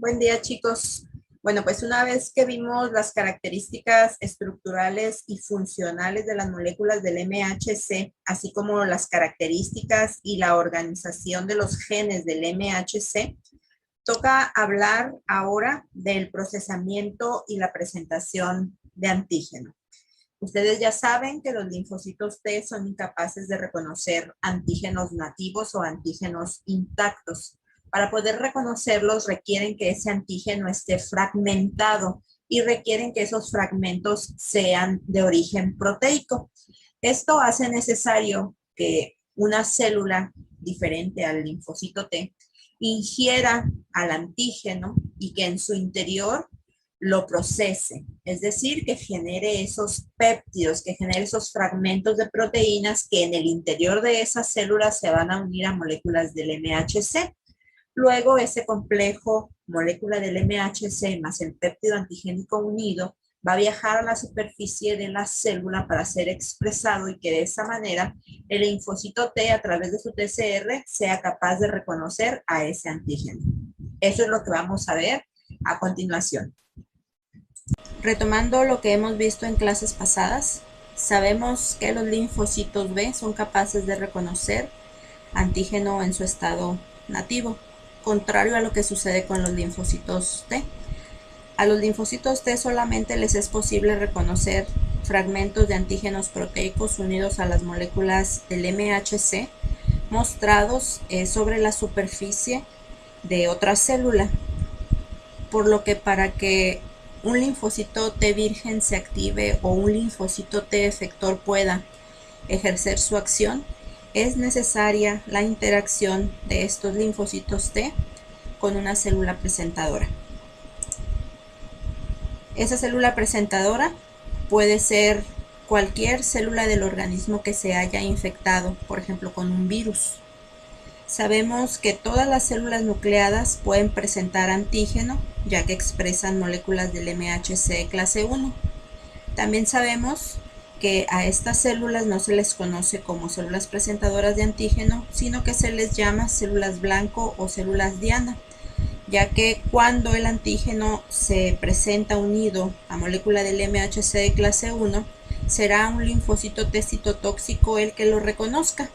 Buen día, chicos. Bueno, pues una vez que vimos las características estructurales y funcionales de las moléculas del MHC, así como las características y la organización de los genes del MHC, toca hablar ahora del procesamiento y la presentación de antígeno. Ustedes ya saben que los linfocitos T son incapaces de reconocer antígenos nativos o antígenos intactos. Para poder reconocerlos requieren que ese antígeno esté fragmentado y requieren que esos fragmentos sean de origen proteico. Esto hace necesario que una célula diferente al linfocito T ingiera al antígeno y que en su interior lo procese, es decir, que genere esos péptidos, que genere esos fragmentos de proteínas que en el interior de esas células se van a unir a moléculas del MHC. Luego, ese complejo molécula del MHC más el péptido antigénico unido va a viajar a la superficie de la célula para ser expresado y que de esa manera el linfocito T a través de su TCR sea capaz de reconocer a ese antígeno. Eso es lo que vamos a ver a continuación. Retomando lo que hemos visto en clases pasadas, sabemos que los linfocitos B son capaces de reconocer antígeno en su estado nativo, contrario a lo que sucede con los linfocitos T. A los linfocitos T solamente les es posible reconocer fragmentos de antígenos proteicos unidos a las moléculas del MHC mostrados sobre la superficie de otra célula, por lo que para que un linfocito T virgen se active o un linfocito T efector pueda ejercer su acción, es necesaria la interacción de estos linfocitos T con una célula presentadora. Esa célula presentadora puede ser cualquier célula del organismo que se haya infectado, por ejemplo, con un virus. Sabemos que todas las células nucleadas pueden presentar antígeno, ya que expresan moléculas del MHC clase 1. También sabemos que a estas células no se les conoce como células presentadoras de antígeno, sino que se les llama células blanco o células diana, ya que cuando el antígeno se presenta unido a molécula del MHC de clase 1, será un linfocito T citotóxico el que lo reconozca,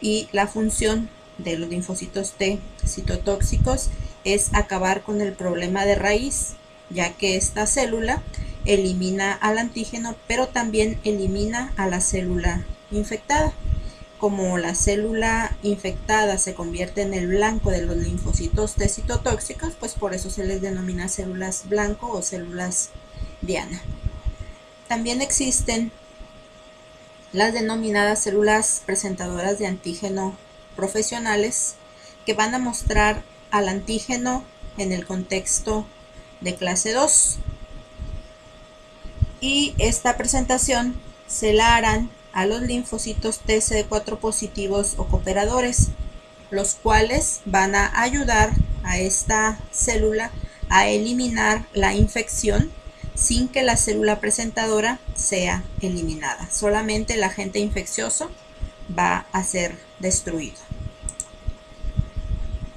y la función de los linfocitos T citotóxicos es acabar con el problema de raíz, ya que esta célula elimina al antígeno, pero también elimina a la célula infectada. Como la célula infectada se convierte en el blanco de los linfocitos T citotóxicos, pues por eso se les denomina células blanco o células diana. También existen las denominadas células presentadoras de antígeno profesionales, que van a mostrar al antígeno en el contexto de clase 2. Y esta presentación se la harán a los linfocitos T CD4 positivos o cooperadores, los cuales van a ayudar a esta célula a eliminar la infección sin que la célula presentadora sea eliminada. Solamente el agente infeccioso va a ser destruido.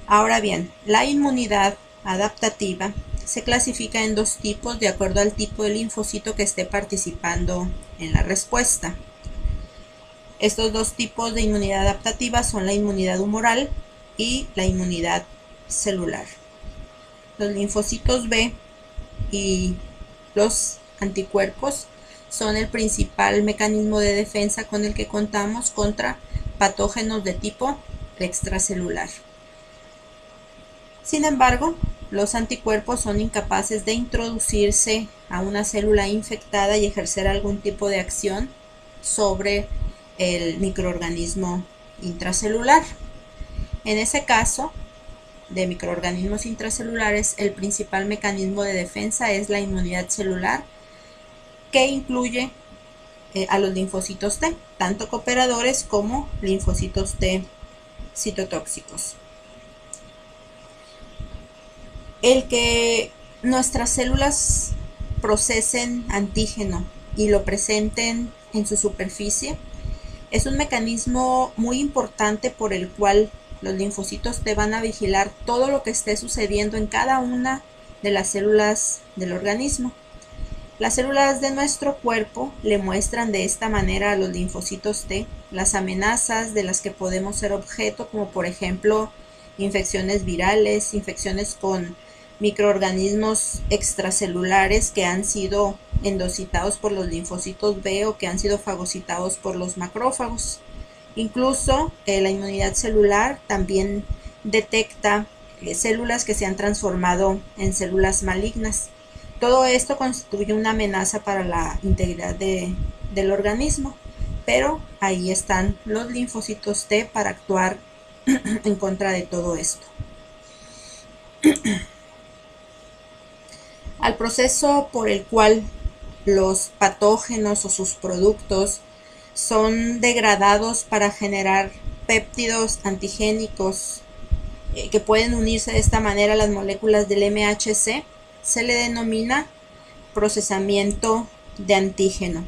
Ahora bien, la inmunidad adaptativa se clasifica en dos tipos de acuerdo al tipo de linfocito que esté participando en la respuesta. Estos dos tipos de inmunidad adaptativa son la inmunidad humoral y la inmunidad celular. Los linfocitos B y los anticuerpos son el principal mecanismo de defensa con el que contamos contra patógenos de tipo extracelular. Sin embargo, los anticuerpos son incapaces de introducirse a una célula infectada y ejercer algún tipo de acción sobre el microorganismo intracelular. En ese caso de microorganismos intracelulares, el principal mecanismo de defensa es la inmunidad celular, que incluye a los linfocitos T, tanto cooperadores como linfocitos T citotóxicos. El que nuestras células procesen antígeno y lo presenten en su superficie es un mecanismo muy importante por el cual Los linfocitos T van a vigilar todo lo que esté sucediendo en cada una de las células del organismo. Las células de nuestro cuerpo le muestran de esta manera a los linfocitos T las amenazas de las que podemos ser objeto, como por ejemplo infecciones virales, infecciones con microorganismos extracelulares que han sido endocitados por los linfocitos B o que han sido fagocitados por los macrófagos. Incluso la inmunidad celular también detecta células que se han transformado en células malignas. Todo esto constituye una amenaza para la integridad del organismo, pero ahí están los linfocitos T para actuar en contra de todo esto. Al proceso por el cual los patógenos o sus productos son degradados para generar péptidos antigénicos que pueden unirse de esta manera a las moléculas del MHC, se le denomina procesamiento de antígeno.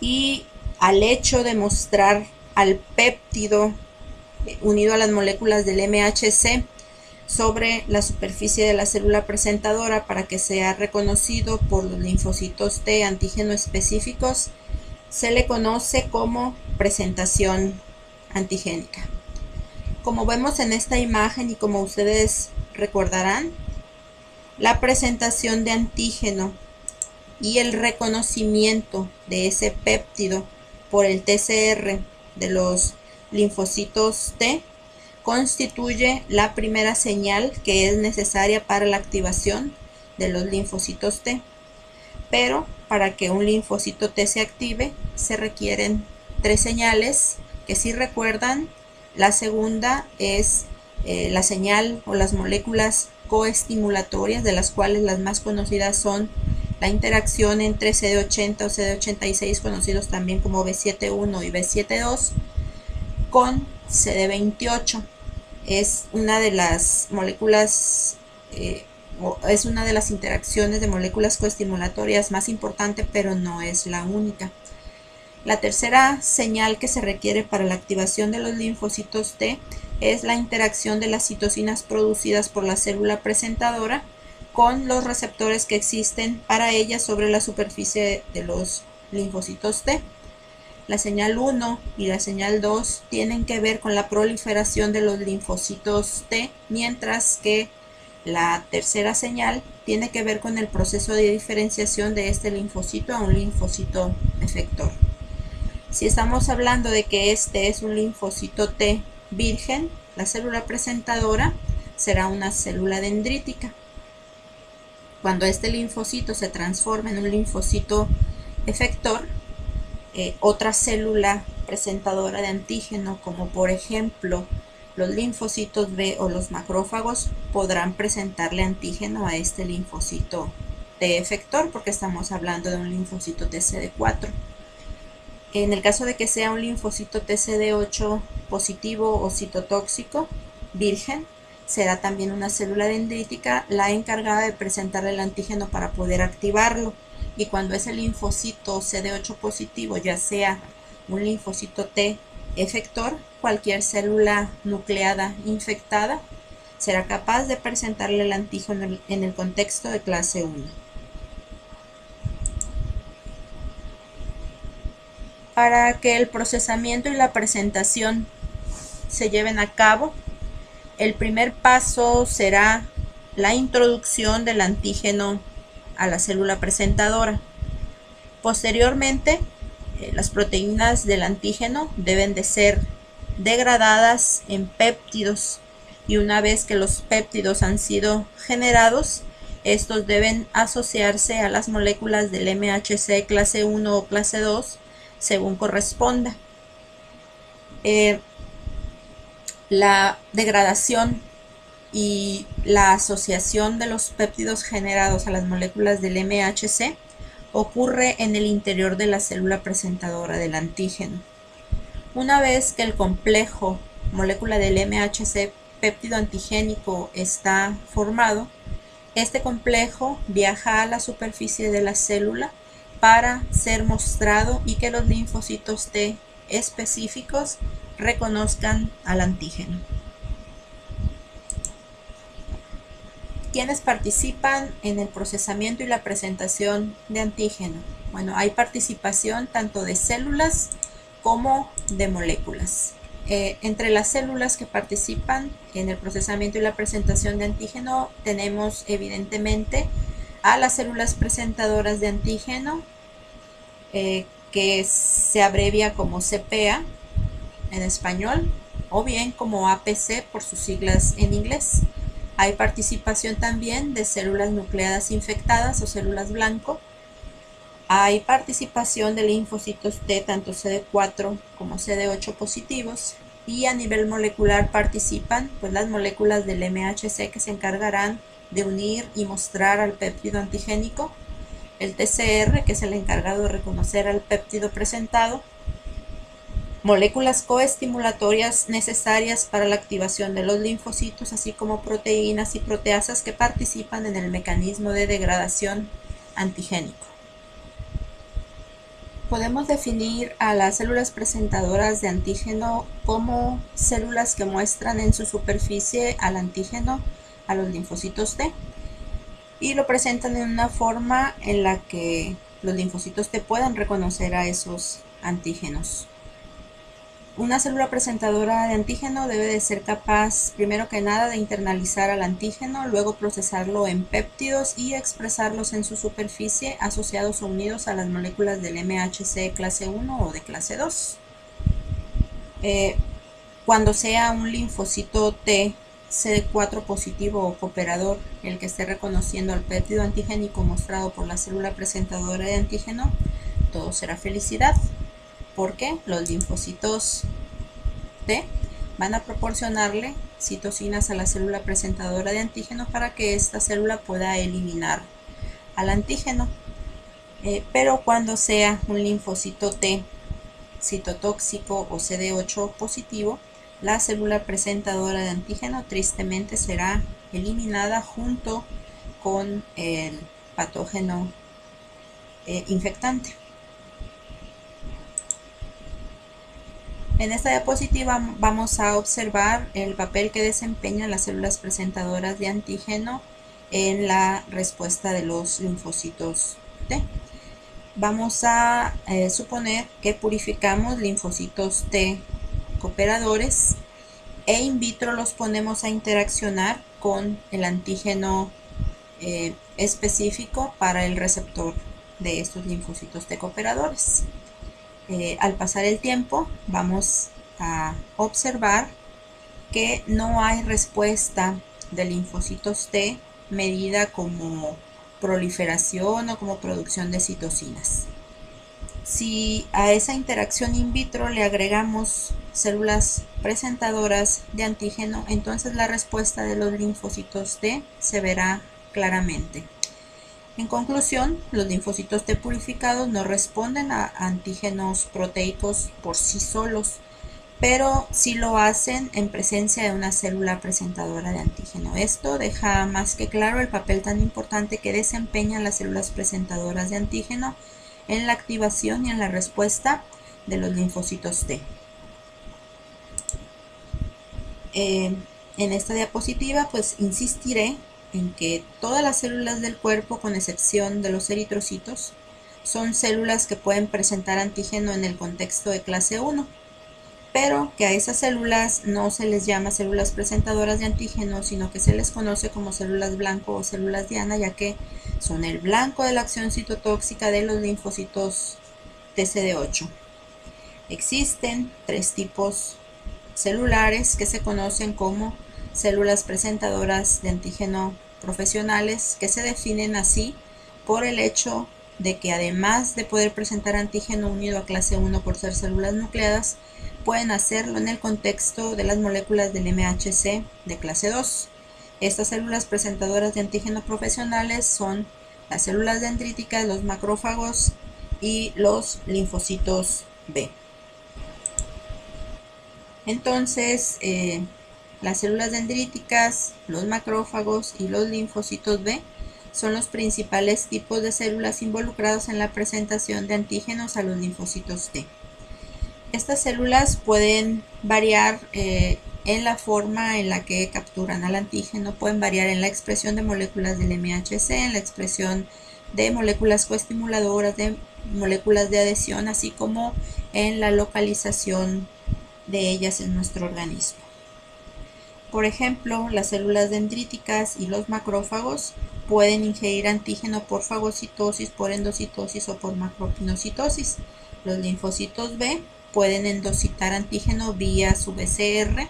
Y al hecho de mostrar al péptido unido a las moléculas del MHC sobre la superficie de la célula presentadora para que sea reconocido por los linfocitos T antígeno específicos, se le conoce como presentación antigénica. Como vemos en esta imagen y como ustedes recordarán, la presentación de antígeno y el reconocimiento de ese péptido por el TCR de los linfocitos T constituye la primera señal que es necesaria para la activación de los linfocitos T. Pero para que un linfocito T se active se requieren 3 señales que, si recuerdan, la segunda es la señal o las moléculas coestimulatorias, de las cuales las más conocidas son la interacción entre CD80 o CD86, conocidos también como B7-1 y B7-2, con CD28. Es una de las moléculas, es una de las interacciones de moléculas coestimulatorias más importante, pero no es la única. La tercera señal que se requiere para la activación de los linfocitos T es la interacción de las citocinas producidas por la célula presentadora con los receptores que existen para ellas sobre la superficie de los linfocitos T. La señal 1 y la señal 2 tienen que ver con la proliferación de los linfocitos T, mientras que la tercera señal tiene que ver con el proceso de diferenciación de este linfocito a un linfocito efector. Si estamos hablando de que este es un linfocito T virgen, la célula presentadora será una célula dendrítica. Cuando este linfocito se transforma en un linfocito efector, otra célula presentadora de antígeno, como por ejemplo los linfocitos B o los macrófagos, podrán presentarle antígeno a este linfocito T efector, porque estamos hablando de un linfocito TCD4. En el caso de que sea un linfocito TCD8 positivo o citotóxico virgen, será también una célula dendrítica la encargada de presentar el antígeno para poder activarlo. Y cuando ese linfocito CD8 positivo ya sea un linfocito T efector, cualquier célula nucleada infectada será capaz de presentarle el antígeno en el contexto de clase 1. Para que el procesamiento y la presentación se lleven a cabo, el primer paso será la introducción del antígeno a la célula presentadora. Posteriormente, las proteínas del antígeno deben de ser degradadas en péptidos, y una vez que los péptidos han sido generados, estos deben asociarse a las moléculas del MHC clase 1 o clase 2 según corresponda. La degradación y la asociación de los péptidos generados a las moléculas del MHC ocurre en el interior de la célula presentadora del antígeno. Una vez que el complejo molécula del MHC péptido antigénico está formado, este complejo viaja a la superficie de la célula para ser mostrado y que los linfocitos T específicos reconozcan al antígeno. ¿Quiénes participan en el procesamiento y la presentación de antígeno? Bueno, hay participación tanto de células como de moléculas. Entre las células que participan en el procesamiento y la presentación de antígeno tenemos evidentemente a las células presentadoras de antígeno, que se abrevia como CPA en español, o bien como APC por sus siglas en inglés. Hay participación también de células nucleadas infectadas o células blanco. Hay participación de linfocitos T, tanto CD4 como CD8 positivos. Y a nivel molecular participan pues las moléculas del MHC, que se encargarán de unir y mostrar al péptido antigénico, el TCR, que es el encargado de reconocer al péptido presentado, moléculas coestimulatorias necesarias para la activación de los linfocitos, así como proteínas y proteasas que participan en el mecanismo de degradación antigénico. Podemos definir a las células presentadoras de antígeno como células que muestran en su superficie al antígeno, a los linfocitos T, y lo presentan en una forma en la que los linfocitos T puedan reconocer a esos antígenos. Una célula presentadora de antígeno debe de ser capaz, primero que nada, de internalizar al antígeno, luego procesarlo en péptidos y expresarlos en su superficie asociados o unidos a las moléculas del MHC clase 1 o de clase 2. Cuando sea un linfocito T CD4 positivo o cooperador el que esté reconociendo al péptido antigénico mostrado por la célula presentadora de antígeno, todo será felicidad, porque los linfocitos T van a proporcionarle citocinas a la célula presentadora de antígeno para que esta célula pueda eliminar al antígeno. Pero cuando sea un linfocito T citotóxico o CD8 positivo, la célula presentadora de antígeno tristemente será eliminada junto con el patógeno infectante. En esta diapositiva vamos a observar el papel que desempeñan las células presentadoras de antígeno en la respuesta de los linfocitos T. Vamos a suponer que purificamos linfocitos T cooperadores e in vitro los ponemos a interaccionar con el antígeno específico para el receptor de estos linfocitos T cooperadores. Al pasar el tiempo vamos a observar que no hay respuesta de linfocitos T medida como proliferación o como producción de citocinas. Si a esa interacción in vitro le agregamos células presentadoras de antígeno, entonces la respuesta de los linfocitos T se verá claramente. En conclusión, los linfocitos T purificados no responden a antígenos proteicos por sí solos, pero sí lo hacen en presencia de una célula presentadora de antígeno. Esto deja más que claro el papel tan importante que desempeñan las células presentadoras de antígeno en la activación y en la respuesta de los linfocitos T. En esta diapositiva pues insistiré en que todas las células del cuerpo, con excepción de los eritrocitos, son células que pueden presentar antígeno en el contexto de clase 1, pero que a esas células no se les llama células presentadoras de antígeno, sino que se les conoce como células blanco o células diana, ya que son el blanco de la acción citotóxica de los linfocitos TCD8. Existen tres tipos celulares que se conocen como células presentadoras de antígeno profesionales, que se definen así por el hecho de que además de poder presentar antígeno unido a clase 1 por ser células nucleadas, pueden hacerlo en el contexto de las moléculas del MHC de clase 2. Estas células presentadoras de antígeno profesionales son las células dendríticas, los macrófagos y los linfocitos B. Entonces, las células dendríticas, los macrófagos y los linfocitos B son los principales tipos de células involucrados en la presentación de antígenos a los linfocitos T. Estas células pueden variar en en la forma en la que capturan al antígeno, pueden variar en la expresión de moléculas del MHC, en la expresión de moléculas coestimuladoras, de moléculas de adhesión, así como en la localización de ellas en nuestro organismo. Por ejemplo, las células dendríticas y los macrófagos pueden ingerir antígeno por fagocitosis, por endocitosis o por macropinocitosis. Los linfocitos B pueden endocitar antígeno vía su BCR.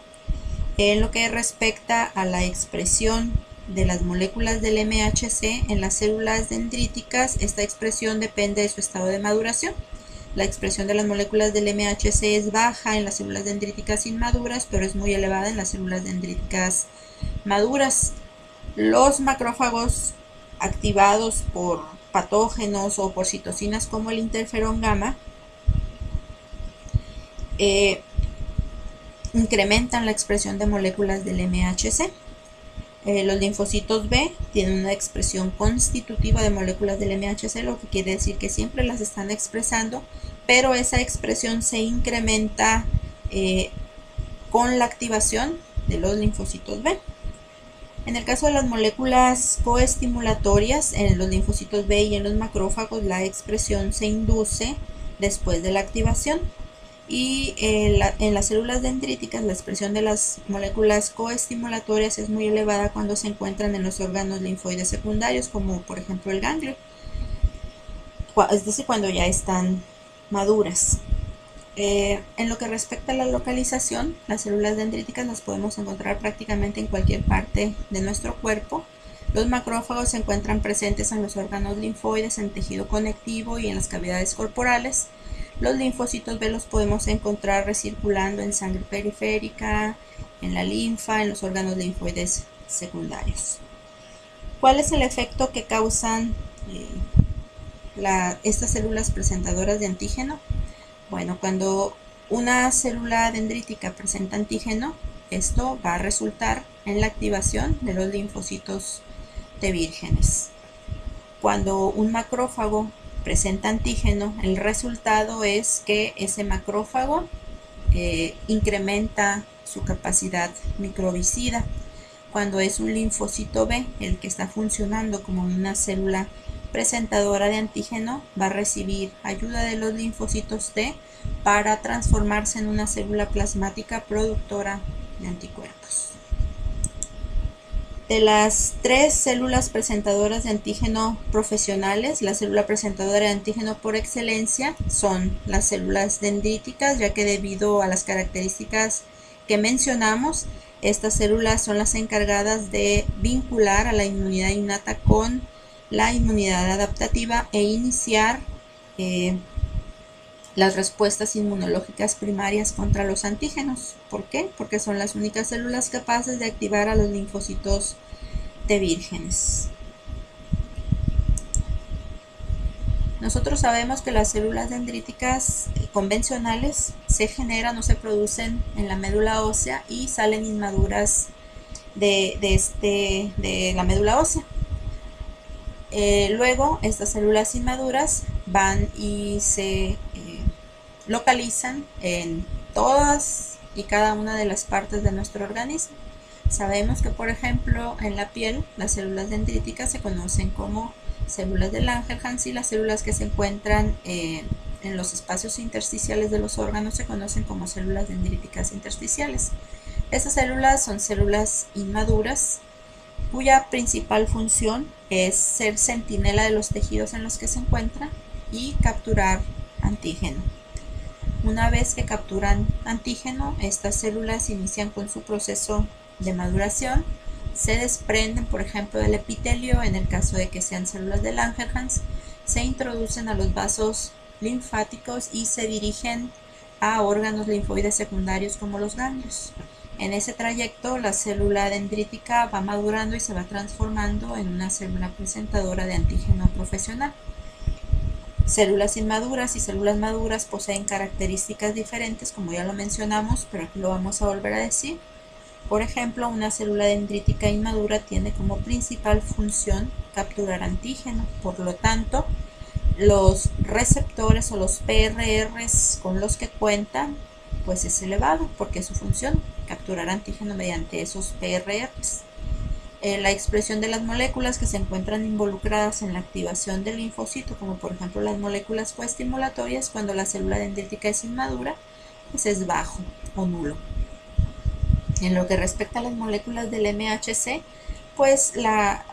En lo que respecta a la expresión de las moléculas del MHC en las células dendríticas, esta expresión depende de su estado de maduración. La expresión de las moléculas del MHC es baja en las células dendríticas inmaduras, pero es muy elevada en las células dendríticas maduras. Los macrófagos activados por patógenos o por citocinas como el interferón gamma incrementan la expresión de moléculas del MHC. Los linfocitos B tienen una expresión constitutiva de moléculas del MHC, lo que quiere decir que siempre las están expresando, pero esa expresión se incrementa con la activación de los linfocitos B. En el caso de las moléculas coestimulatorias, en los linfocitos B y en los macrófagos, la expresión se induce después de la activación. Y en las células dendríticas la expresión de las moléculas coestimulatorias es muy elevada cuando se encuentran en los órganos linfoides secundarios, como por ejemplo el ganglio, es decir, cuando ya están maduras. En lo que respecta a la localización, las células dendríticas las podemos encontrar prácticamente en cualquier parte de nuestro cuerpo. Los macrófagos se encuentran presentes en los órganos linfoides, en tejido conectivo y en las cavidades corporales. Los linfocitos B los podemos encontrar recirculando en sangre periférica, en la linfa, en los órganos linfoides secundarios. ¿Cuál es el efecto que causan estas células presentadoras de antígeno? Bueno, cuando una célula dendrítica presenta antígeno, esto va a resultar en la activación de los linfocitos T vírgenes. Cuando un macrófago presenta antígeno, el resultado es que ese macrófago incrementa su capacidad microbicida. Cuando es un linfocito B el que está funcionando como una célula presentadora de antígeno, va a recibir ayuda de los linfocitos T para transformarse en una célula plasmática productora de anticuerpos. De las tres células presentadoras de antígeno profesionales, la célula presentadora de antígeno por excelencia son las células dendríticas, ya que debido a las características que mencionamos, estas células son las encargadas de vincular a la inmunidad innata con la inmunidad adaptativa e iniciar las respuestas inmunológicas primarias contra los antígenos. ¿Por qué? Porque son las únicas células capaces de activar a los linfocitos T vírgenes. Nosotros sabemos que las células dendríticas convencionales se generan o se producen en la médula ósea y salen inmaduras de la médula ósea. Luego estas células inmaduras van y se localizan en todas y cada una de las partes de nuestro organismo. Sabemos que, por ejemplo, en la piel las células dendríticas se conocen como células de Langerhans y las células que se encuentran en los espacios intersticiales de los órganos se conocen como células dendríticas intersticiales. Estas células son células inmaduras cuya principal función es ser centinela de los tejidos en los que se encuentran y capturar antígeno. Una vez que capturan antígeno, estas células inician con su proceso de maduración, se desprenden, por ejemplo, del epitelio, en el caso de que sean células de Langerhans, se introducen a los vasos linfáticos y se dirigen a órganos linfoides secundarios como los ganglios. En ese trayecto, la célula dendrítica va madurando y se va transformando en una célula presentadora de antígeno profesional. Células inmaduras y células maduras poseen características diferentes, como ya lo mencionamos, pero aquí lo vamos a volver a decir. Por ejemplo, una célula dendrítica inmadura tiene como principal función capturar antígeno. Por lo tanto, los receptores o los PRRs con los que cuentan, pues es elevado, porque su función capturar antígeno mediante esos PRRs. La expresión de las moléculas que se encuentran involucradas en la activación del linfocito, como por ejemplo las moléculas coestimulatorias, cuando la célula dendrítica es inmadura, pues es bajo o nulo. En lo que respecta a las moléculas del MHC, pues la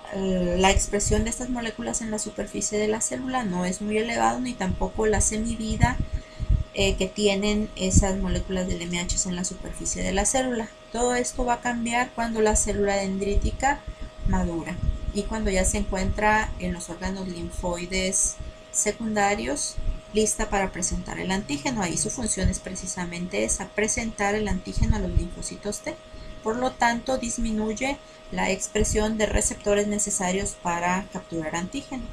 expresión de estas moléculas en la superficie de la célula no es muy elevado, ni tampoco la semivida que tienen esas moléculas del MHC en la superficie de la célula. Todo esto va a cambiar cuando la célula dendrítica madura y cuando ya se encuentra en los órganos linfoides secundarios lista para presentar el antígeno. Ahí su función es precisamente esa, presentar el antígeno a los linfocitos T. Por lo tanto, disminuye la expresión de receptores necesarios para capturar antígeno.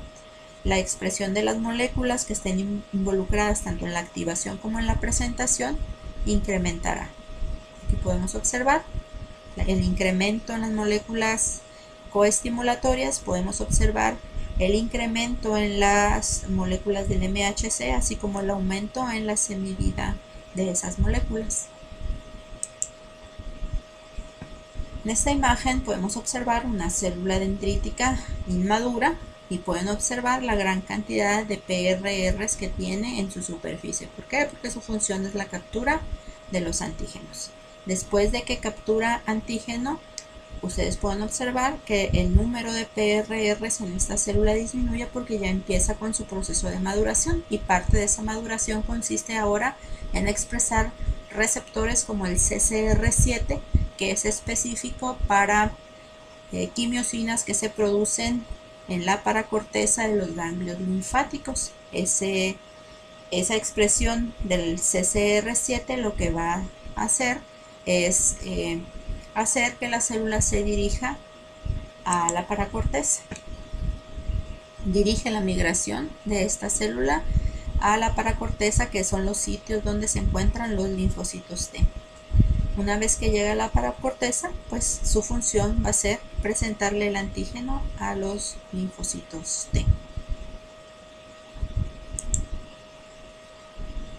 La expresión de las moléculas que estén involucradas tanto en la activación como en la presentación incrementará. Aquí podemos observar el incremento en las moléculas coestimulatorias, podemos observar el incremento en las moléculas del MHC, así como el aumento en la semivida de esas moléculas. En esta imagen podemos observar una célula dendrítica inmadura y pueden observar la gran cantidad de PRRs que tiene en su superficie. ¿Por qué? Porque su función es la captura de los antígenos. Después de que captura antígeno, ustedes pueden observar que el número de PRRs en esta célula disminuye porque ya empieza con su proceso de maduración, y parte de esa maduración consiste ahora en expresar receptores como el CCR7, que es específico para quimiosinas que se producen en la paracorteza de los ganglios linfáticos. Esa expresión del CCR7 lo que va a hacer es hacer que la célula se dirija a la paracorteza. Dirige la migración de esta célula a la paracorteza, que son los sitios donde se encuentran los linfocitos T. Una vez que llega a la paracorteza, pues su función va a ser presentarle el antígeno a los linfocitos T.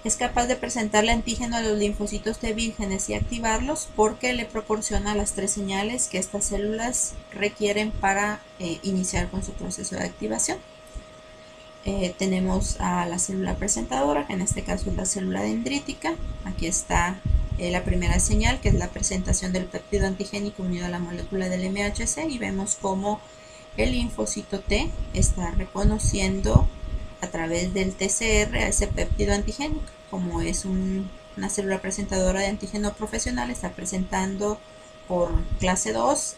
Es capaz de presentarle antígeno a los linfocitos T vírgenes y activarlos porque le proporciona las 3 señales que estas células requieren para iniciar con su proceso de activación. Tenemos a la célula presentadora, que en este caso es la célula dendrítica. Aquí está la primera señal, que es la presentación del péptido antigénico unido a la molécula del MHC, y vemos cómo el linfocito T está reconociendo a través del TCR a ese péptido antigénico. Como es una célula presentadora de antígeno profesional, está presentando por clase 2,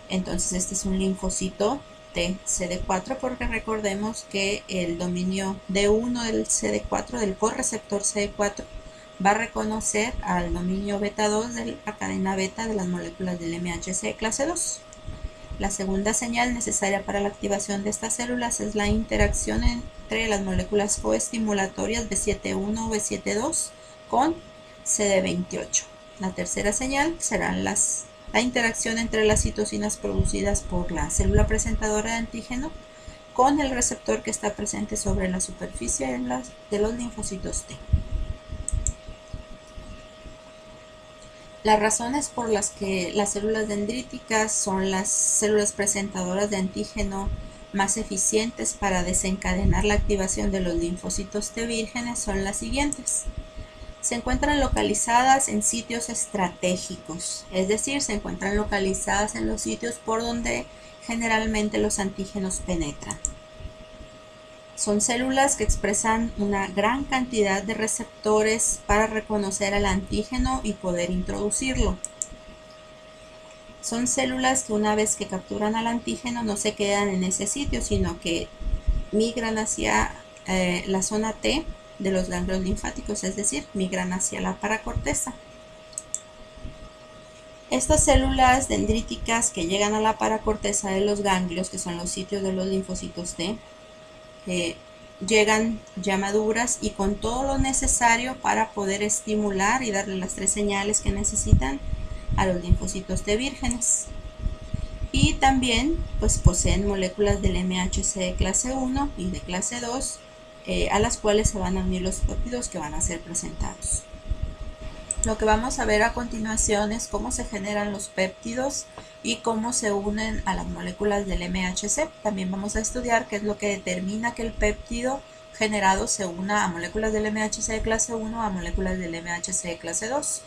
entonces este es un linfocito T CD4, porque recordemos que el dominio D1 del CD4, del correceptor CD4, va a reconocer al dominio beta 2 de la cadena beta de las moléculas del MHC clase 2. La segunda señal necesaria para la activación de estas células es la interacción entre las moléculas coestimulatorias B7-1 o B7-2 con CD28. La tercera señal será la interacción entre las citocinas producidas por la célula presentadora de antígeno con el receptor que está presente sobre la superficie de los linfocitos T. Las razones por las que las células dendríticas son las células presentadoras de antígeno más eficientes para desencadenar la activación de los linfocitos T vírgenes son las siguientes. Se encuentran localizadas en sitios estratégicos, es decir, se encuentran localizadas en los sitios por donde generalmente los antígenos penetran. Son células que expresan una gran cantidad de receptores para reconocer al antígeno y poder introducirlo. Son células que una vez que capturan al antígeno no se quedan en ese sitio, sino que migran hacia la zona T de los ganglios linfáticos, es decir, migran hacia la paracorteza. Estas células dendríticas que llegan a la paracorteza de los ganglios, que son los sitios de los linfocitos T, llegan ya maduras y con todo lo necesario para poder estimular y darle las 3 señales que necesitan a los linfocitos T vírgenes. Y también pues poseen moléculas del MHC de clase 1 y de clase 2 a las cuales se van a unir los péptidos que van a ser presentados. Lo que vamos a ver a continuación es cómo se generan los péptidos y cómo se unen a las moléculas del MHC. También vamos a estudiar qué es lo que determina que el péptido generado se una a moléculas del MHC de clase 1 a moléculas del MHC de clase 2.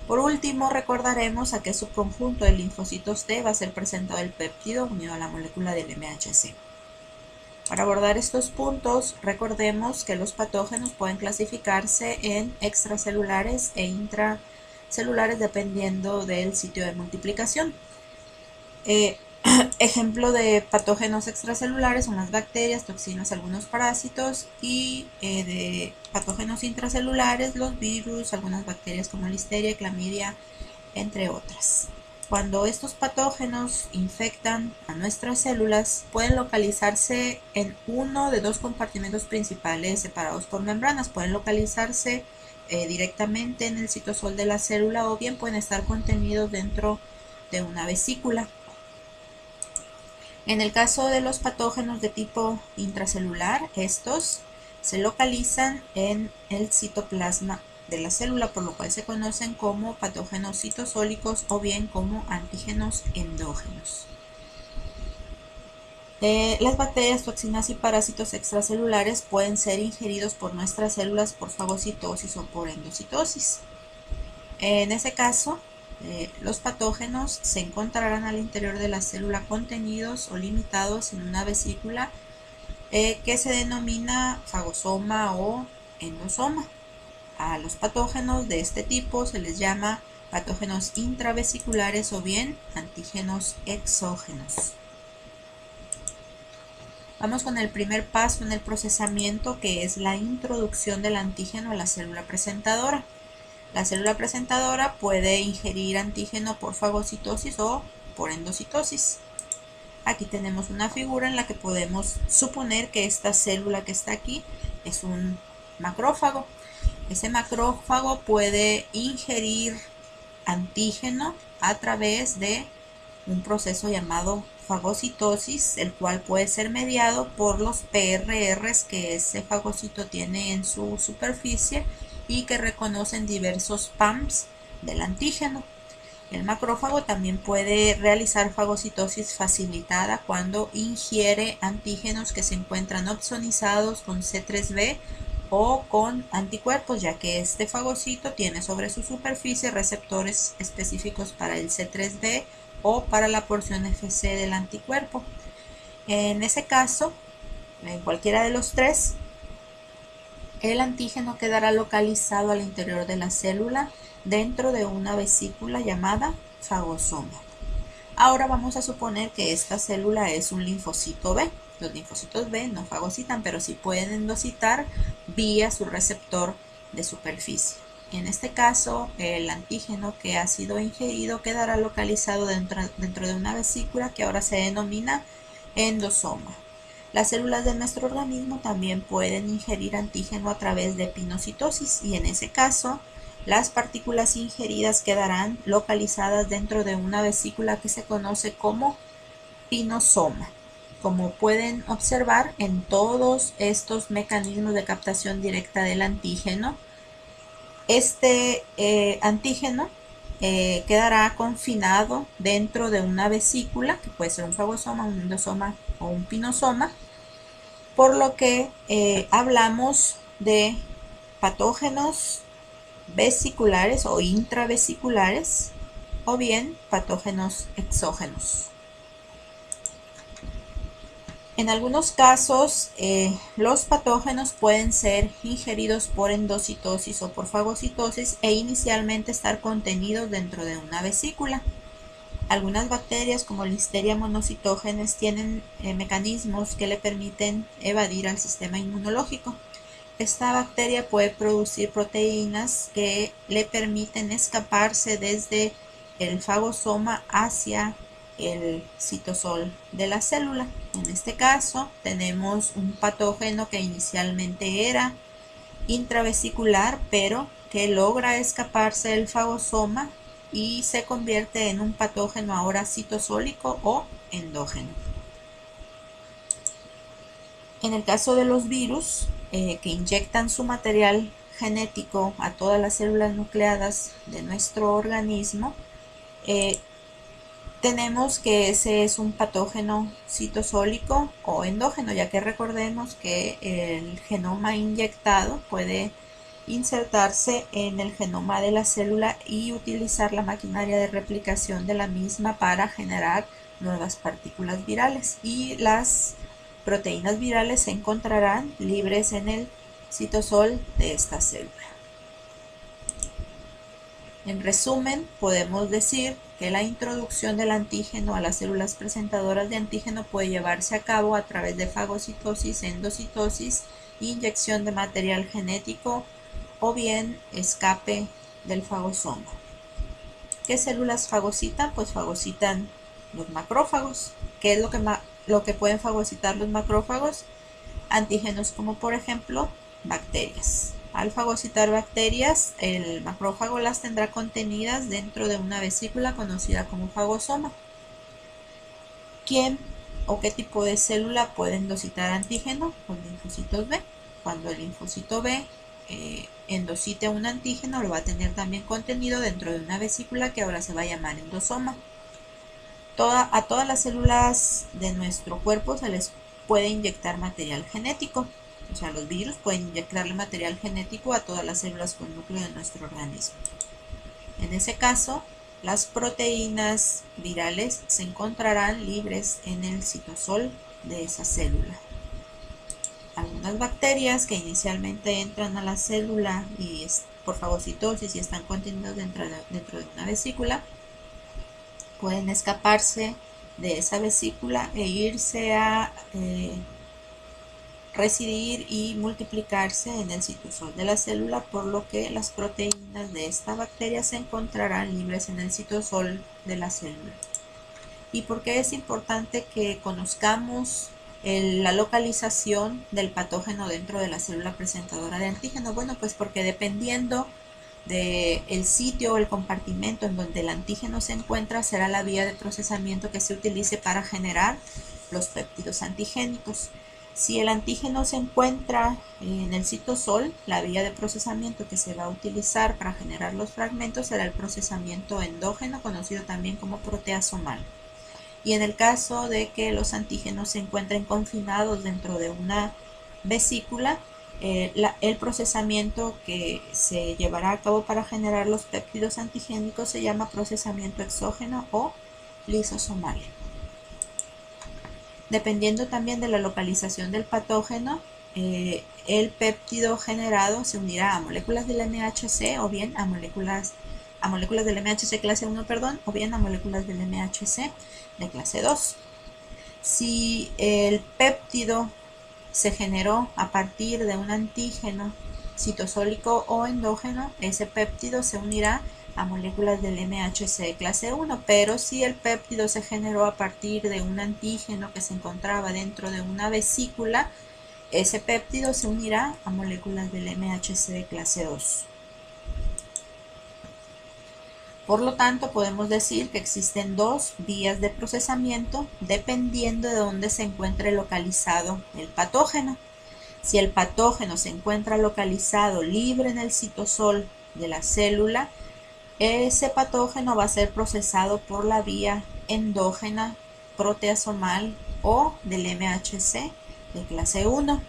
Por último, recordaremos a qué subconjunto de linfocitos T va a ser presentado el péptido unido a la molécula del MHC. Para abordar estos puntos, recordemos que los patógenos pueden clasificarse en extracelulares e intracelulares dependiendo del sitio de multiplicación. Ejemplo de patógenos extracelulares son las bacterias, toxinas, algunos parásitos, y de patógenos intracelulares, los virus, algunas bacterias como listeria, clamidia, entre otras. Cuando estos patógenos infectan a nuestras células, pueden localizarse en uno de dos compartimentos principales separados por membranas. Pueden localizarse directamente en el citosol de la célula o bien pueden estar contenidos dentro de una vesícula. En el caso de los patógenos de tipo intracelular, estos se localizan en el citoplasma de la célula, por lo cual se conocen como patógenos citosólicos o bien como antígenos endógenos. Las bacterias, toxinas y parásitos extracelulares pueden ser ingeridos por nuestras células por fagocitosis o por endocitosis. En ese caso, los patógenos se encontrarán al interior de la célula contenidos o limitados en una vesícula que se denomina fagosoma o endosoma. A los patógenos de este tipo se les llama patógenos intravesiculares o bien antígenos exógenos. Vamos con el primer paso en el procesamiento, que es la introducción del antígeno a la célula presentadora. La célula presentadora puede ingerir antígeno por fagocitosis o por endocitosis. Aquí tenemos una figura en la que podemos suponer que esta célula que está aquí es un macrófago. Ese macrófago puede ingerir antígeno a través de un proceso llamado fagocitosis, el cual puede ser mediado por los PRRs que ese fagocito tiene en su superficie y que reconocen diversos PAMs del antígeno. El macrófago también puede realizar fagocitosis facilitada cuando ingiere antígenos que se encuentran opsonizados con C3b o con anticuerpos, ya que este fagocito tiene sobre su superficie receptores específicos para el C3b o para la porción Fc del anticuerpo. En ese caso, en cualquiera de los tres, el antígeno quedará localizado al interior de la célula dentro de una vesícula llamada fagosoma. Ahora vamos a suponer que esta célula es un linfocito B. Los linfocitos B no fagocitan, pero sí pueden endocitar vía su receptor de superficie. En este caso, el antígeno que ha sido ingerido quedará localizado dentro de una vesícula que ahora se denomina endosoma. Las células de nuestro organismo también pueden ingerir antígeno a través de pinocitosis y en ese caso las partículas ingeridas quedarán localizadas dentro de una vesícula que se conoce como pinosoma. Como pueden observar en todos estos mecanismos de captación directa del antígeno, este antígeno quedará confinado dentro de una vesícula, que puede ser un fagosoma, un endosoma o un pinosoma, por lo que hablamos de patógenos vesiculares o intravesiculares o bien patógenos exógenos. En algunos casos, los patógenos pueden ser ingeridos por endocitosis o por fagocitosis e inicialmente estar contenidos dentro de una vesícula. Algunas bacterias como Listeria monocytogenes tienen mecanismos que le permiten evadir al sistema inmunológico. Esta bacteria puede producir proteínas que le permiten escaparse desde el fagosoma hacia el citosol de la célula. En este caso tenemos un patógeno que inicialmente era intravesicular, pero que logra escaparse del fagosoma y se convierte en un patógeno ahora citosólico o endógeno. En el caso de los virus que inyectan su material genético a todas las células nucleadas de nuestro organismo, tenemos que ese es un patógeno citosólico o endógeno, ya que recordemos que el genoma inyectado puede insertarse en el genoma de la célula y utilizar la maquinaria de replicación de la misma para generar nuevas partículas virales, y las proteínas virales se encontrarán libres en el citosol de esta célula. En resumen, podemos decir que la introducción del antígeno a las células presentadoras de antígeno puede llevarse a cabo a través de fagocitosis, endocitosis, inyección de material genético o bien escape del fagosoma. ¿Qué células fagocitan? Pues fagocitan los macrófagos. ¿Qué es lo que pueden fagocitar los macrófagos? Antígenos como por ejemplo bacterias. Al fagocitar bacterias, el macrófago las tendrá contenidas dentro de una vesícula conocida como fagosoma. ¿Quién o qué tipo de célula puede endocitar antígeno? Los linfocitos B. Cuando el linfocito B endocite un antígeno, lo va a tener también contenido dentro de una vesícula que ahora se va a llamar endosoma. A todas las células de nuestro cuerpo se les puede inyectar material genético. O sea, los virus pueden inyectarle material genético a todas las células con núcleo de nuestro organismo. En ese caso, las proteínas virales se encontrarán libres en el citosol de esa célula. Algunas bacterias que inicialmente entran a la célula y por fagocitosis y están contenidas dentro de una vesícula, pueden escaparse de esa vesícula e irse a residir y multiplicarse en el citosol de la célula, por lo que las proteínas de esta bacteria se encontrarán libres en el citosol de la célula. ¿Y por qué es importante que conozcamos la localización del patógeno dentro de la célula presentadora de antígeno? Bueno, pues porque dependiendo del sitio o el compartimento en donde el antígeno se encuentra, será la vía de procesamiento que se utilice para generar los péptidos antigénicos. Si el antígeno se encuentra en el citosol, la vía de procesamiento que se va a utilizar para generar los fragmentos será el procesamiento endógeno, conocido también como proteasomal. Y en el caso de que los antígenos se encuentren confinados dentro de una vesícula, el procesamiento que se llevará a cabo para generar los péptidos antigénicos se llama procesamiento exógeno o lisosomal. Dependiendo también de la localización del patógeno, el péptido generado se unirá a moléculas del MHC o bien a moléculas del MHC clase 1, o bien a moléculas del MHC de clase 2. Si el péptido se generó a partir de un antígeno citosólico o endógeno, ese péptido se unirá a moléculas del MHC clase 1, pero si el péptido se generó a partir de un antígeno que se encontraba dentro de una vesícula, ese péptido se unirá a moléculas del MHC clase 2. Por lo tanto, podemos decir que existen dos vías de procesamiento dependiendo de dónde se encuentre localizado el patógeno. Si el patógeno se encuentra localizado libre en el citosol de la célula, ese patógeno va a ser procesado por la vía endógena, proteasomal o del MHC de clase 1.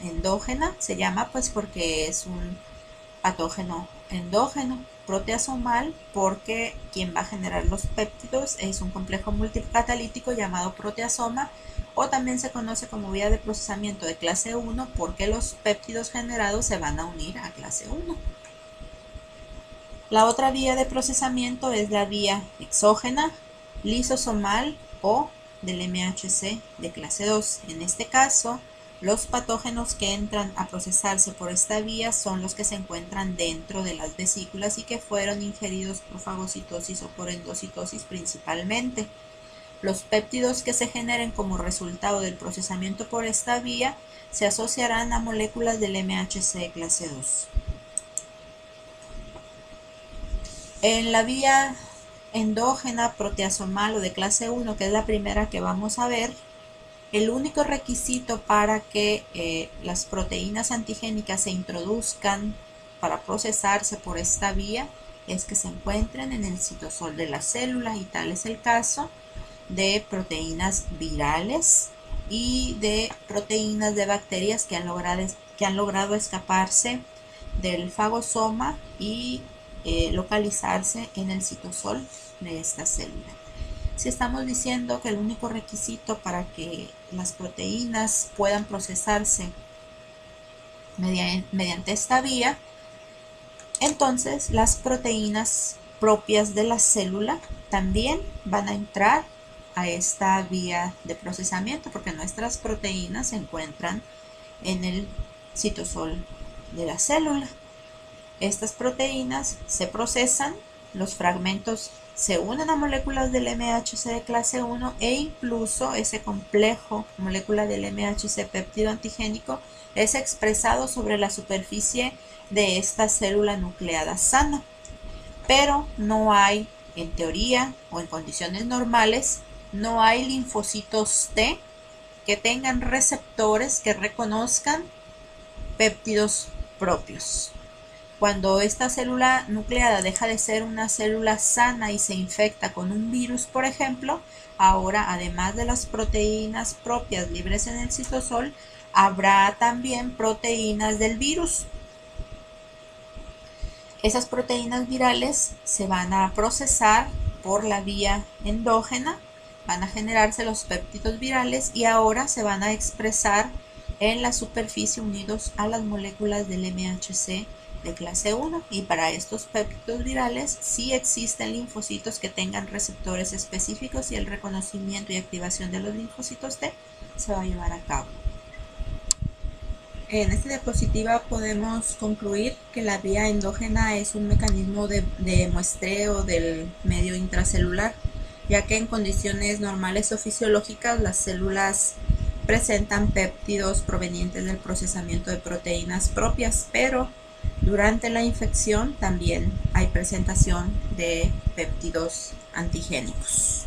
Endógena se llama pues porque es un patógeno endógeno. Proteasomal porque quien va a generar los péptidos es un complejo multicatalítico llamado proteasoma, o también se conoce como vía de procesamiento de clase 1 porque los péptidos generados se van a unir a clase 1. La otra vía de procesamiento es la vía exógena, lisosomal o del MHC de clase 2. En este caso, los patógenos que entran a procesarse por esta vía son los que se encuentran dentro de las vesículas y que fueron ingeridos por fagocitosis o por endocitosis principalmente. Los péptidos que se generen como resultado del procesamiento por esta vía se asociarán a moléculas del MHC de clase 2. En la vía endógena, proteasomal o de clase 1, que es la primera que vamos a ver, el único requisito para que las proteínas antigénicas se introduzcan para procesarse por esta vía es que se encuentren en el citosol de la célula, y tal es el caso de proteínas virales y de proteínas de bacterias que han logrado escaparse del fagosoma y localizarse en el citosol de esta célula. Si estamos diciendo que el único requisito para que las proteínas puedan procesarse mediante esta vía, entonces las proteínas propias de la célula también van a entrar a esta vía de procesamiento, porque nuestras proteínas se encuentran en el citosol de la célula. Estas proteínas se procesan, los fragmentos se unen a moléculas del MHC de clase 1 e incluso ese complejo molécula del MHC péptido antigénico es expresado sobre la superficie de esta célula nucleada sana. Pero no hay, en teoría o en condiciones normales, no hay linfocitos T que tengan receptores que reconozcan péptidos propios. Cuando esta célula nucleada deja de ser una célula sana y se infecta con un virus, por ejemplo, ahora además de las proteínas propias libres en el citosol, habrá también proteínas del virus. Esas proteínas virales se van a procesar por la vía endógena, van a generarse los péptidos virales y ahora se van a expresar en la superficie unidos a las moléculas del MHC de clase 1, y para estos péptidos virales sí existen linfocitos que tengan receptores específicos y el reconocimiento y activación de los linfocitos T se va a llevar a cabo. En esta diapositiva podemos concluir que la vía endógena es un mecanismo de muestreo del medio intracelular, ya que en condiciones normales o fisiológicas las células presentan péptidos provenientes del procesamiento de proteínas propias, pero durante la infección también hay presentación de péptidos antigénicos.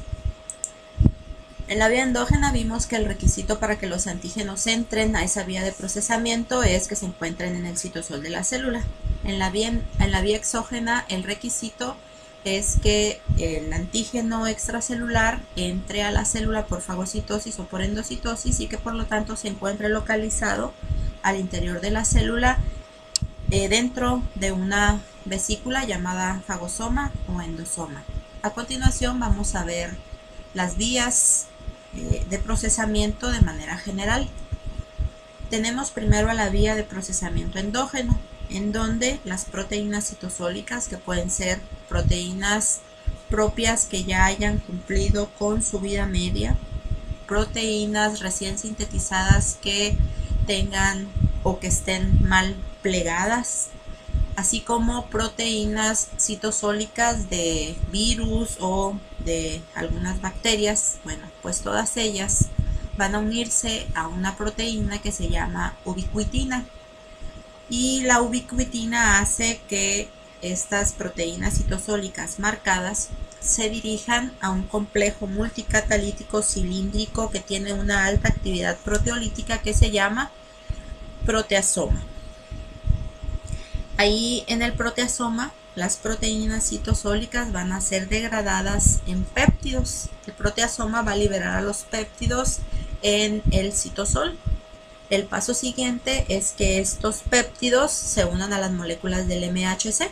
En la vía endógena vimos que el requisito para que los antígenos entren a esa vía de procesamiento es que se encuentren en el citosol de la célula. En la vía exógena el requisito es que el antígeno extracelular entre a la célula por fagocitosis o por endocitosis y que por lo tanto se encuentre localizado al interior de la célula dentro de una vesícula llamada fagosoma o endosoma. A continuación vamos a ver las vías de procesamiento de manera general. Tenemos primero a la vía de procesamiento endógeno, en donde las proteínas citosólicas, que pueden ser proteínas propias que ya hayan cumplido con su vida media, proteínas recién sintetizadas que tengan o que estén mal plegadas, así como proteínas citosólicas de virus o de algunas bacterias, bueno, pues todas ellas van a unirse a una proteína que se llama ubiquitina, y la ubiquitina hace que estas proteínas citosólicas marcadas se dirijan a un complejo multicatalítico cilíndrico que tiene una alta actividad proteolítica que se llama proteasoma. Ahí en el proteasoma las proteínas citosólicas van a ser degradadas en péptidos. El proteasoma va a liberar a los péptidos en el citosol. El paso siguiente es que estos péptidos se unan a las moléculas del MHC.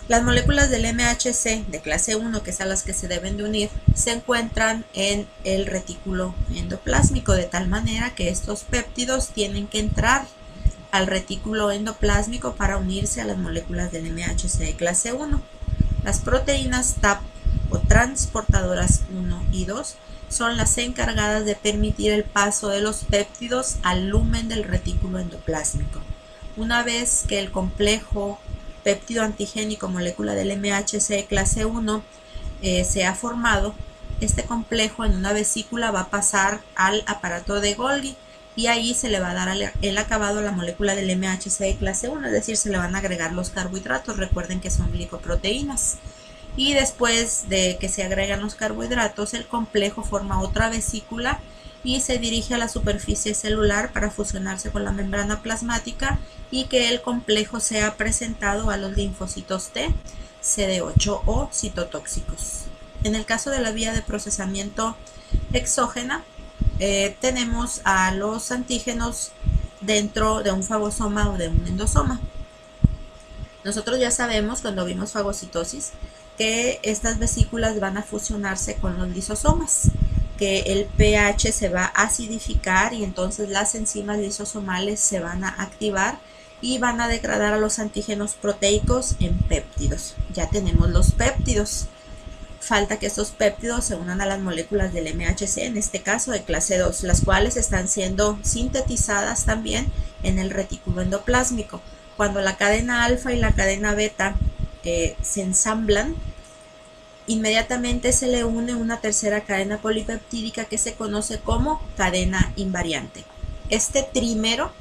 Las moléculas del MHC de clase 1, que es a las que se deben de unir, se encuentran en el retículo endoplásmico, de tal manera que estos péptidos tienen que entrar al retículo endoplásmico para unirse a las moléculas del MHC de clase 1. Las proteínas TAP o transportadoras 1 y 2 son las encargadas de permitir el paso de los péptidos al lumen del retículo endoplásmico. Una vez que el complejo péptido antigénico molécula del MHC de clase 1 se ha formado, este complejo en una vesícula va a pasar al aparato de Golgi, y ahí se le va a dar el acabado a la molécula del MHC de clase 1, es decir, se le van a agregar los carbohidratos. Recuerden que son glicoproteínas. Y después de que se agregan los carbohidratos, el complejo forma otra vesícula y se dirige a la superficie celular para fusionarse con la membrana plasmática y que el complejo sea presentado a los linfocitos T, CD8 o citotóxicos. En el caso de la vía de procesamiento exógena, tenemos a los antígenos dentro de un fagosoma o de un endosoma. Nosotros ya sabemos cuando vimos fagocitosis que estas vesículas van a fusionarse con los lisosomas, que el pH se va a acidificar y entonces las enzimas lisosomales se van a activar y van a degradar a los antígenos proteicos en péptidos. Ya tenemos los péptidos. Falta que estos péptidos se unan a las moléculas del MHC, en este caso de clase 2, las cuales están siendo sintetizadas también en el retículo endoplásmico. Cuando la cadena alfa y la cadena beta se ensamblan, inmediatamente se le une una tercera cadena polipeptídica que se conoce como cadena invariante. Este trímero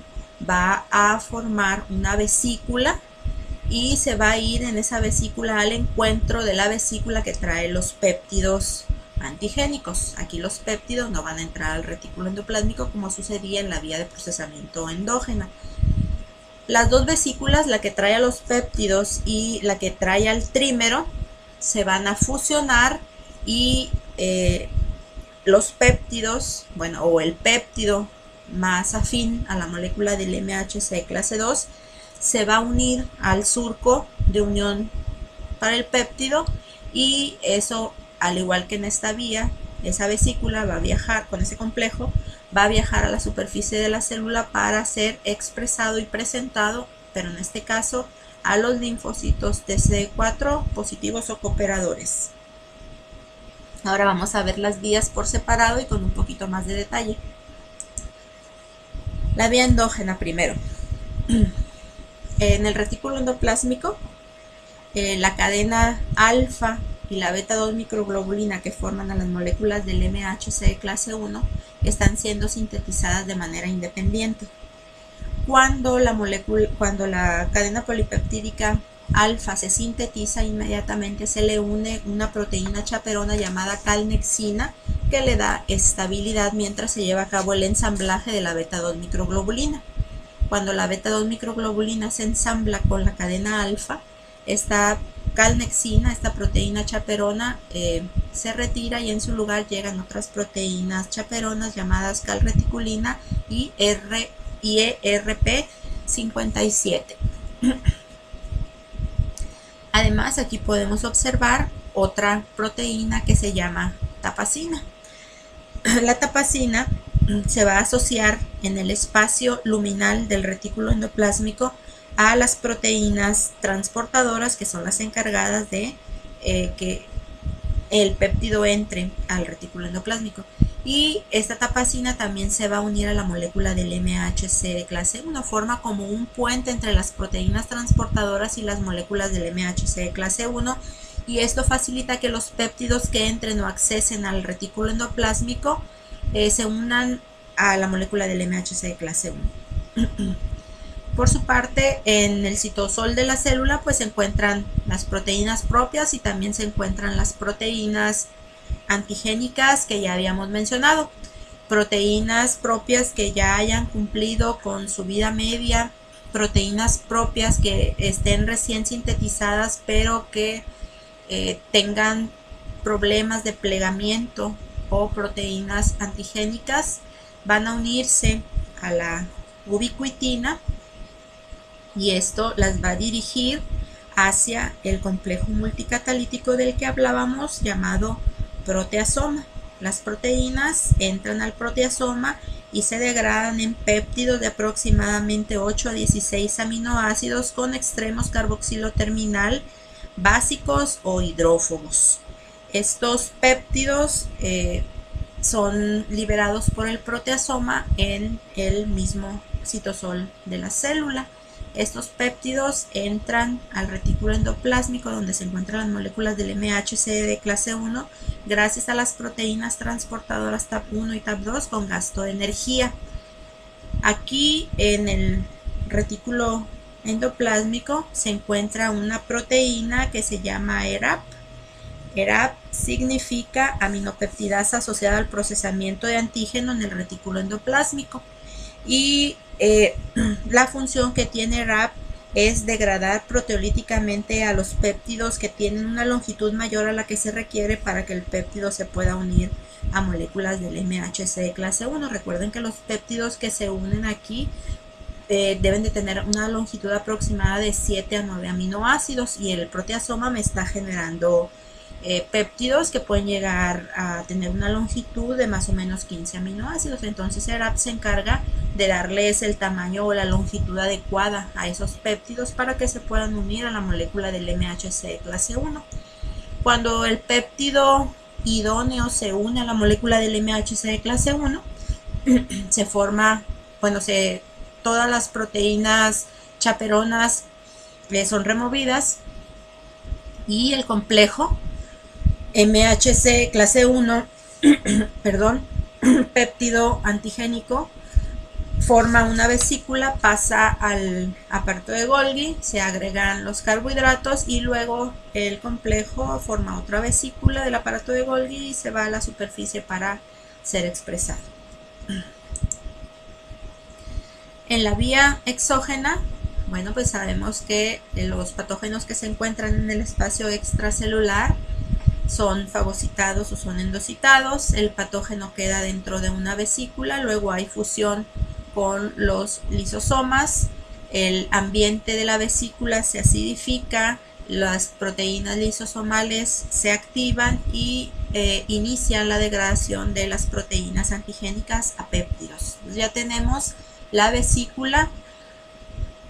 va a formar una vesícula y se va a ir en esa vesícula al encuentro de la vesícula que trae los péptidos antigénicos. Aquí los péptidos no van a entrar al retículo endoplásmico como sucedía en la vía de procesamiento endógena. Las dos vesículas, la que trae a los péptidos y la que trae al trímero, se van a fusionar y los péptidos, bueno, o el péptido más afín a la molécula del MHC clase 2, se va a unir al surco de unión para el péptido y eso, al igual que en esta vía, esa vesícula va a viajar con ese complejo, va a viajar a la superficie de la célula para ser expresado y presentado, pero en este caso a los linfocitos TCD4 positivos o cooperadores. Ahora vamos a ver las vías por separado y con un poquito más de detalle. La vía endógena primero. En el retículo endoplásmico, la cadena alfa y la beta 2 microglobulina que forman a las moléculas del MHC de clase 1 están siendo sintetizadas de manera independiente. Cuando la cadena polipeptídica alfa se sintetiza, inmediatamente se le une una proteína chaperona llamada calnexina que le da estabilidad mientras se lleva a cabo el ensamblaje de la beta 2 microglobulina. Cuando la beta 2 microglobulina se ensambla con la cadena alfa, esta calnexina, esta proteína chaperona, se retira y en su lugar llegan otras proteínas chaperonas llamadas calreticulina y ERP57. Además, aquí podemos observar otra proteína que se llama tapacina. La tapacina se va a asociar en el espacio luminal del retículo endoplásmico a las proteínas transportadoras, que son las encargadas de que el péptido entre al retículo endoplásmico. Y esta tapacina también se va a unir a la molécula del MHC de clase 1, forma como un puente entre las proteínas transportadoras y las moléculas del MHC de clase 1, y esto facilita que los péptidos que entren o accesen al retículo endoplásmico se unan a la molécula del MHC de clase 1. Por su parte, en el citosol de la célula pues se encuentran las proteínas propias y también se encuentran las proteínas antigénicas que ya habíamos mencionado. Proteínas propias que ya hayan cumplido con su vida media, proteínas propias que estén recién sintetizadas pero que tengan problemas de plegamiento, o proteínas antigénicas van a unirse a la ubiquitina y esto las va a dirigir hacia el complejo multicatalítico del que hablábamos, llamado proteasoma. Las proteínas entran al proteasoma y se degradan en péptidos de aproximadamente 8 a 16 aminoácidos con extremos carboxilo terminal básicos o hidrófobos. Estos péptidos son liberados por el proteasoma en el mismo citosol de la célula. Estos péptidos entran al retículo endoplásmico donde se encuentran las moléculas del MHC de clase 1 gracias a las proteínas transportadoras TAP1 y TAP2 con gasto de energía. Aquí en el retículo endoplásmico se encuentra una proteína que se llama ERAP ERAP significa aminopeptidasa asociada al procesamiento de antígeno en el retículo endoplásmico. Y la función que tiene ERAP es degradar proteolíticamente a los péptidos que tienen una longitud mayor a la que se requiere para que el péptido se pueda unir a moléculas del MHC de clase 1. Recuerden que los péptidos que se unen aquí deben de tener una longitud aproximada de 7 a 9 aminoácidos, y el proteasoma me está generando péptidos que pueden llegar a tener una longitud de más o menos 15 aminoácidos. Entonces ERAP se encarga de darles el tamaño o la longitud adecuada a esos péptidos para que se puedan unir a la molécula del MHC de clase 1. Cuando el péptido idóneo se une a la molécula del MHC de clase 1, se forma, todas las proteínas chaperonas son removidas y el complejo MHC clase 1, péptido antigénico, forma una vesícula, pasa al aparato de Golgi, se agregan los carbohidratos y luego el complejo forma otra vesícula del aparato de Golgi y se va a la superficie para ser expresado. En la vía exógena, pues sabemos que los patógenos que se encuentran en el espacio extracelular son fagocitados o son endocitados. El patógeno queda dentro de una vesícula, luego hay fusión con los lisosomas, el ambiente de la vesícula se acidifica, las proteínas lisosomales se activan y inician la degradación de las proteínas antigénicas a péptidos. Entonces ya tenemos la vesícula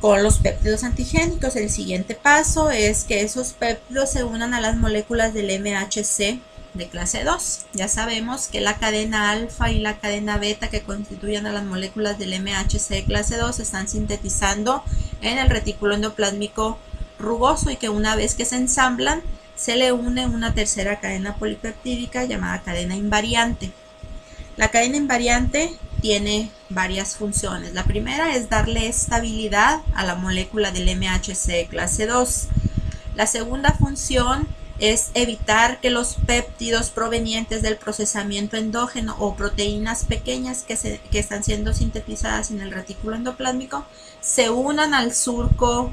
con los péptidos antigénicos. El siguiente paso es que esos péptidos se unan a las moléculas del MHC de clase 2. Ya sabemos que la cadena alfa y la cadena beta que constituyen a las moléculas del MHC de clase 2 se están sintetizando en el retículo endoplásmico rugoso y que una vez que se ensamblan se le une una tercera cadena polipeptídica llamada cadena invariante. La cadena invariante tiene varias funciones. La primera es darle estabilidad a la molécula del MHC de clase 2. La segunda función es evitar que los péptidos provenientes del procesamiento endógeno o proteínas pequeñas que están siendo sintetizadas en el retículo endoplásmico se unan al surco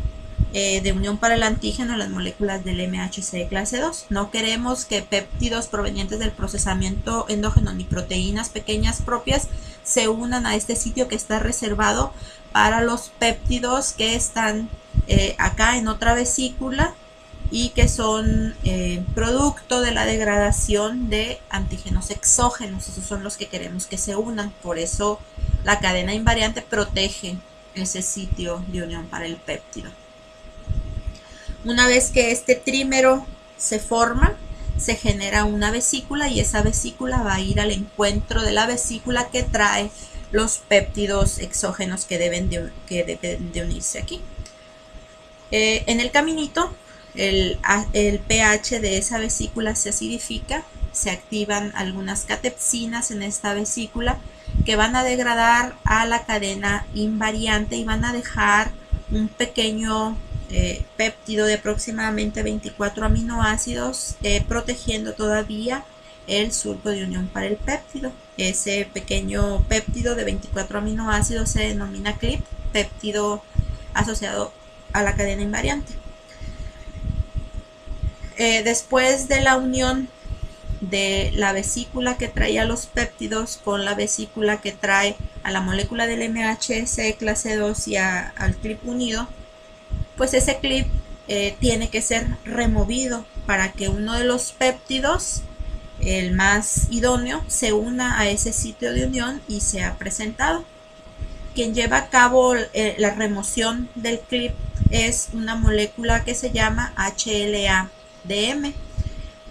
de unión para el antígeno a las moléculas del MHC de clase 2. No queremos que péptidos provenientes del procesamiento endógeno ni proteínas pequeñas propias se unan a este sitio que está reservado para los péptidos que están acá en otra vesícula y que son producto de la degradación de antígenos exógenos. Esos son los que queremos que se unan. Por eso la cadena invariante protege ese sitio de unión para el péptido. Una vez que este trímero se forma, se genera una vesícula y esa vesícula va a ir al encuentro de la vesícula que trae los péptidos exógenos que deben de unirse aquí. En el caminito, el pH de esa vesícula se acidifica, se activan algunas catepsinas en esta vesícula que van a degradar a la cadena invariante y van a dejar un pequeño péptido de aproximadamente 24 aminoácidos protegiendo todavía el surco de unión para el péptido. Ese pequeño péptido de 24 aminoácidos se denomina CLIP, péptido asociado a la cadena invariante. Después de la unión de la vesícula que traía los péptidos con la vesícula que trae a la molécula del MHC clase 2 y al CLIP unido, pues ese CLIP tiene que ser removido para que uno de los péptidos, el más idóneo, se una a ese sitio de unión y sea presentado. Quien lleva a cabo la remoción del CLIP es una molécula que se llama HLA-DM.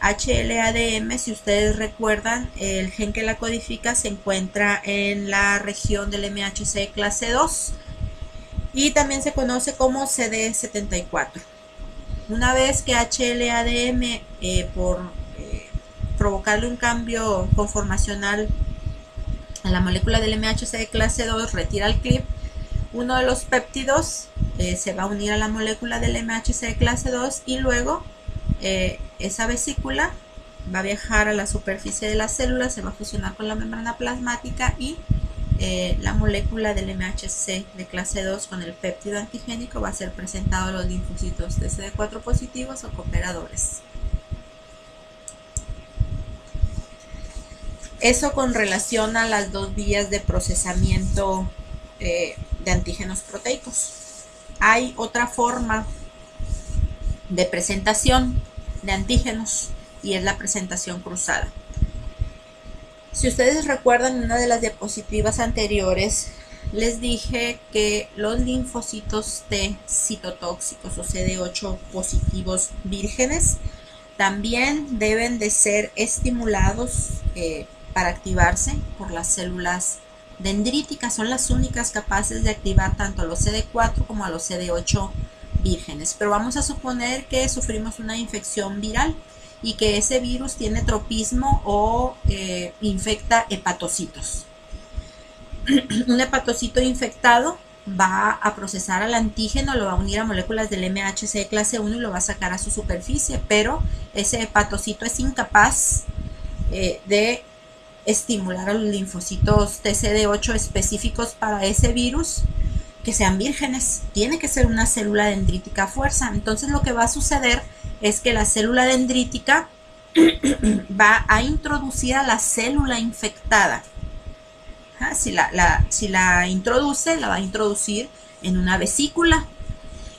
HLA-DM, si ustedes recuerdan, el gen que la codifica se encuentra en la región del MHC clase 2 y también se conoce como CD74. Una vez que HLA-DM, por provocarle un cambio conformacional a la molécula del MHC de clase 2, retira el CLIP, uno de los péptidos se va a unir a la molécula del MHC de clase 2 y luego esa vesícula va a viajar a la superficie de la célula, se va a fusionar con la membrana plasmática y la molécula del MHC de clase 2 con el péptido antigénico va a ser presentado a los linfocitos TCD4 positivos o cooperadores. Eso con relación a las dos vías de procesamiento de antígenos proteicos. Hay otra forma de presentación de antígenos y es la presentación cruzada. Si ustedes recuerdan, en una de las diapositivas anteriores les dije que los linfocitos T citotóxicos o CD8 positivos vírgenes también deben de ser estimulados para activarse por las células dendríticas. Son las únicas capaces de activar tanto a los CD4 como a los CD8 vírgenes. Pero vamos a suponer que sufrimos una infección viral y que ese virus tiene tropismo o infecta hepatocitos. Un hepatocito infectado va a procesar al antígeno, lo va a unir a moléculas del MHC de clase 1 y lo va a sacar a su superficie, pero ese hepatocito es incapaz de estimular a los linfocitos TCD8 específicos para ese virus que sean vírgenes. Tiene que ser una célula dendrítica a fuerza. Entonces lo que va a suceder es que la célula dendrítica va a introducir a la célula infectada. Si la introduce, la va a introducir en una vesícula,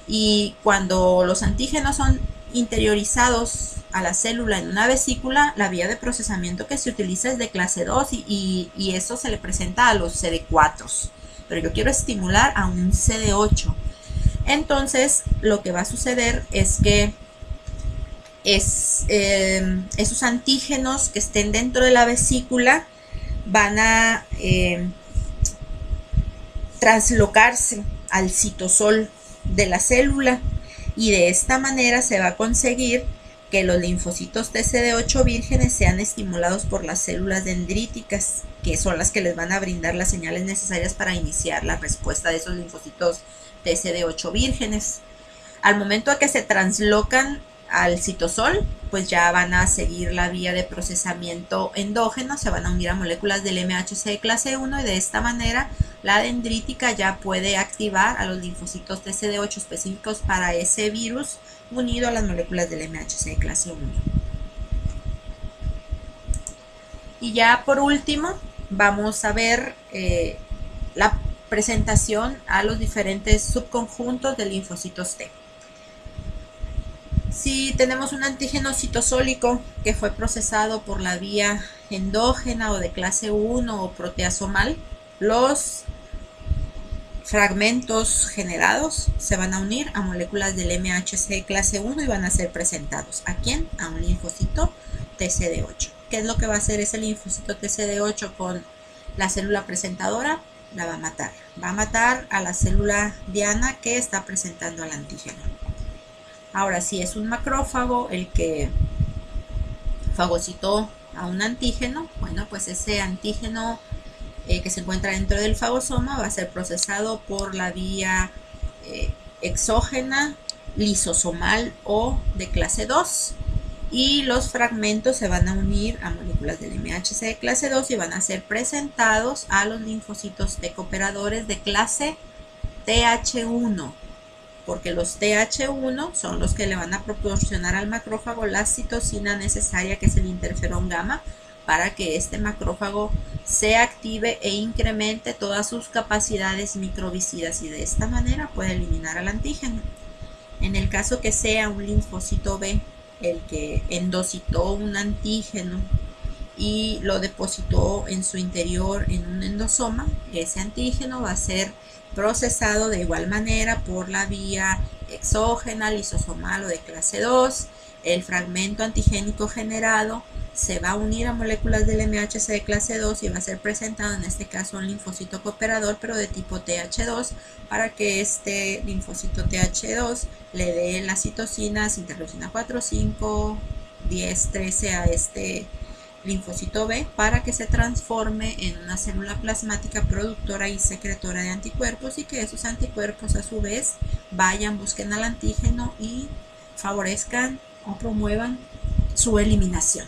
y cuando los antígenos son interiorizados a la célula en una vesícula, la vía de procesamiento que se utiliza es de clase 2 y eso se le presenta a los CD4, pero yo quiero estimular a un CD8. Entonces lo que va a suceder es que esos antígenos que estén dentro de la vesícula van a translocarse al citosol de la célula, y de esta manera se va a conseguir que los linfocitos TCD8 vírgenes sean estimulados por las células dendríticas, que son las que les van a brindar las señales necesarias para iniciar la respuesta de esos linfocitos TCD8 vírgenes. Al momento de que se translocan al citosol, pues ya van a seguir la vía de procesamiento endógeno, se van a unir a moléculas del MHC de clase 1 y de esta manera la dendrítica ya puede activar a los linfocitos TCD8 específicos para ese virus unido a las moléculas del MHC de clase 1. Y ya por último vamos a ver la presentación a los diferentes subconjuntos de linfocitos T. Si tenemos un antígeno citosólico que fue procesado por la vía endógena o de clase 1 o proteasomal, los fragmentos generados se van a unir a moléculas del MHC de clase 1 y van a ser presentados. ¿A quién? A un linfocito TCD8. ¿Qué es lo que va a hacer ese linfocito TCD8 con la célula presentadora? La va a matar. Va a matar a la célula diana que está presentando al antígeno. Ahora, si es un macrófago el que fagocitó a un antígeno, bueno, pues ese antígeno que se encuentra dentro del fagosoma va a ser procesado por la vía exógena, lisosomal o de clase 2, y los fragmentos se van a unir a moléculas del MHC de clase 2 y van a ser presentados a los linfocitos T cooperadores de clase TH1. Porque los TH1 son los que le van a proporcionar al macrófago la citosina necesaria, que es el interferón gamma, para que este macrófago se active e incremente todas sus capacidades microbicidas y de esta manera puede eliminar al antígeno. En el caso que sea un linfocito B el que endocitó un antígeno y lo depositó en su interior en un endosoma, ese antígeno va a ser procesado de igual manera por la vía exógena, lisosomal o de clase 2. El fragmento antigénico generado se va a unir a moléculas del MHC de clase 2 y va a ser presentado en este caso un linfocito cooperador, pero de tipo TH2, para que este linfocito TH2 le dé las citocinas interleucina 4, 5, 10, 13 a este linfocito B para que se transforme en una célula plasmática productora y secretora de anticuerpos, y que esos anticuerpos a su vez vayan, busquen al antígeno y favorezcan o promuevan su eliminación.